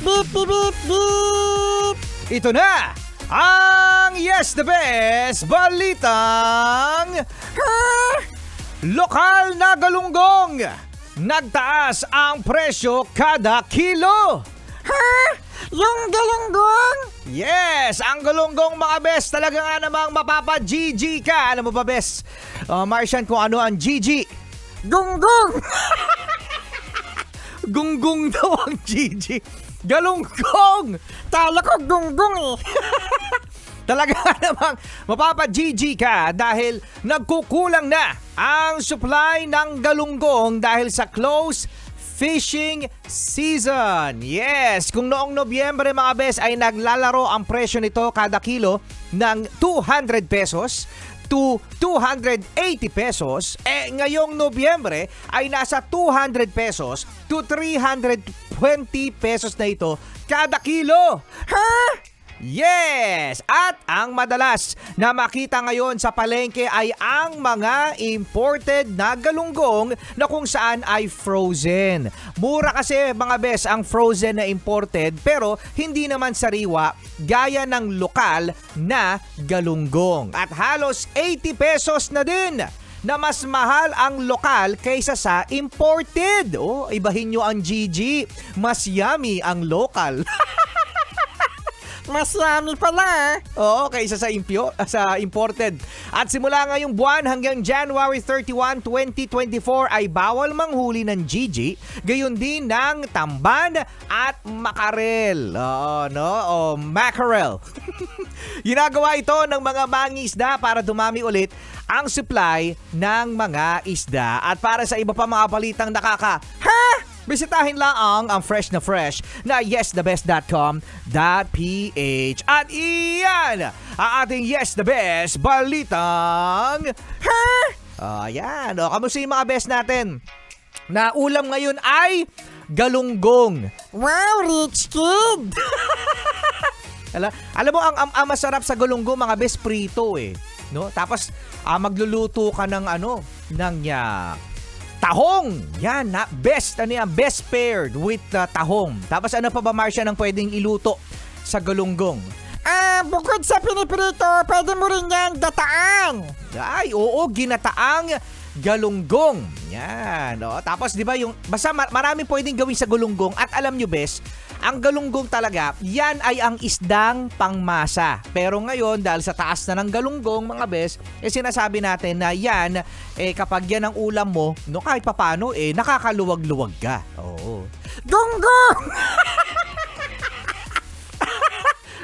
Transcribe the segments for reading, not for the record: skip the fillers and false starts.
Beep, beep, beep, beep. Ito na ang Yes the Best balitang lokal na galunggong. Nagtaas ang presyo kada kilo. Yung galunggong? Yes, ang galunggong mga best, talaga nga namang mapapa-GG ka. Alam mo ba best, Martian, kung ano ang GG? Gunggong! Gunggong daw ang GG. Galunggong! Tala ko gunggong eh. Talaga namang mapapa-GG ka dahil nagkukulang na ang supply ng galunggong dahil sa close fishing season. Yes, kung noong Nobyembre mga bes ay naglalaro ang presyo nito kada kilo ng 200 pesos to 280 pesos, ngayong Nobyembre ay nasa 200 pesos to 320 pesos na ito kada kilo. Yes! At ang madalas na makita ngayon sa palengke ay ang mga imported na galunggong na kung saan ay frozen. Mura kasi mga bes ang frozen na imported pero hindi naman sariwa gaya ng lokal na galunggong. At halos 80 pesos na din na mas mahal ang lokal kaysa sa imported. Oh, ibahin nyo ang GG. Mas yummy ang local. Mas yummy pala. Oo, kaysa sa imported. At simula ngayong buwan hanggang January 31, 2024 ay bawal manghuli ng GG, gayon din ng tamban at makarel. O mackerel. Ginagawa ito ng mga mangingisda para dumami ulit ang supply ng mga isda. At para sa iba pa mga balitang bisitahin lang ang fresh na yesthebest.com.ph. At iyan ang ating Yes the Best balitang ayan. Kamusta yung mga best natin? Na ulam ngayon ay galunggong. Wow, rich kid. Alam mo ang masarap sa galunggong mga best, prito eh, no? Tapos magluluto ka ng tahong. Yan, best paired with tahong. Tapos ano pa ba, Marcia, ang pwedeng iluto sa galunggong? Bukod sa piniprito, pwede mo rin yan gataan. Ay, oo, ginataang galunggong. Yan. Tapos di ba basta marami pwedeng gawin sa galunggong. At alam nyo bes, ang galunggong talaga, yan ay ang isdang pangmasa. Pero ngayon, dahil sa taas na ng galunggong, mga bes, sinasabi natin na yan, kapag yan ang ulam mo, kahit papano, nakakaluwag-luwag ka. Oo. Gunggong!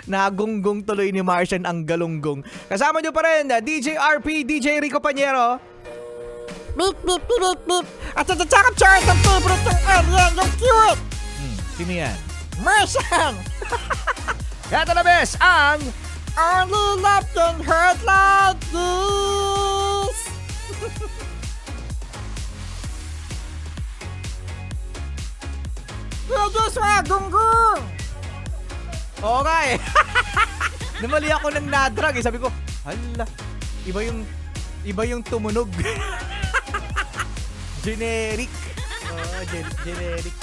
Nagunggong tuloy ni Martian ang galunggong. Kasama nyo pa rin, DJ RP, DJ Rico Panyero. Beep, beep, beep, beep, beep. At tsaka chart ang favorite ng alien, yung cute. Sino yan? Martian! Kaya na bes, ang Only love can hurt like this. Yes, gunggong! Okay. Namali ako ng nadrag. Sabi ko, hala, iba yung tumunog. Generic. Generic.